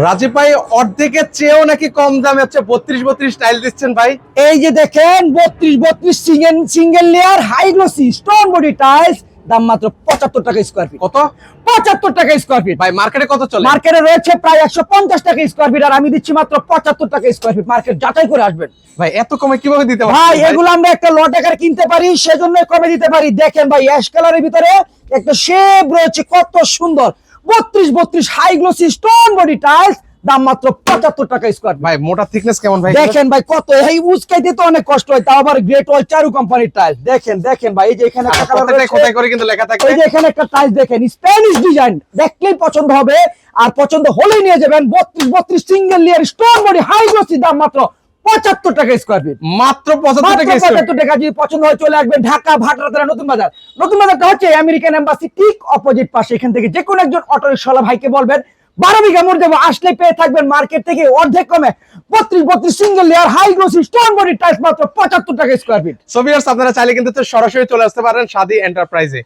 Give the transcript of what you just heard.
রাজীব ভাই অর্ধেকের চেয়েও নাকি কম দামে হচ্ছে 32 টাইল দিচ্ছেন ভাই। এই যে দেখেন 32 single layer high glossy stone body tiles, দাম মাত্র 75 টাকা স্কয়ার ফিট। কত? 75 টাকা স্কয়ার ফিট। ভাই মার্কেটে কত চলে? মার্কেটে রয়েছে প্রায় 150 টাকা স্কয়ার ফিট, আর আমি দিচ্ছি মাত্র 75 টাকা স্কয়ার ফিট। মার্কেট যাচাই করে আসবেন। ভাই এত কমে কিভাবে দিতে পারছেন ভাই? এগুলো আমরা একটা লট আকারে কিনতে পারি, সেজন্য কমে দিতে পারি। দেখেন ভাই, অ্যাশ কালারের ভিতরে একটা শেপ রয়েছে, কত সুন্দর। 32 high glossy stone body tiles, দাম মাত্র 75 টাকা স্কয়ার ফিট। ভাই মোটা থিকনেস কেমন ভাই? দেখেন ভাই কত, এই উস্কাইতে তো অনেক কষ্ট হয়, তাও আবার গ্রেট ওয়াল চারু কোম্পানির টাইলস। দেখেন দেখেন ভাই, এই যে এখানে একটা কালার প্রত্যেকটা রয়েছে, খোদাই করে কিন্তু লেখা থাকবে। এই যে এখানে একটা টাইলস দেখেন, স্প্যানিশ ডিজাইন, দেখলেই পছন্দ হবে, আর পছন্দ হলেই নিয়ে যাবেন। 32 single layer stone body high glossy, দাম মাত্র 75 টাকা স্কয়ার ফিট। মাত্র 75 টাকা স্কয়ার। 75 টাকা। যদি পছন্দ হয় চলে আসবেন ঢাকা ভাটরাতলা নতুন বাজার। নতুন বাজারটা হচ্ছে আমেরিকান এম্বাসি ঠিক অপোজিট পাশে। এখান থেকে যে কোনো একজন অটো রিকশাওয়ালা ভাইকে বলবেন 12 বিঘা মোড় দেবো, আসলে পেয়ে থাকবেন মার্কেট থেকে অর্ধেক কমে 32 single layer high glossy stone body tiles, মাত্র 75 টাকা স্কয়ার ফিট। সো ভিউয়ার্স, আপনারা চাইলে কিন্তু সরাসরি চলে আসতে পারেন সাদি এন্টারপ্রাইজে।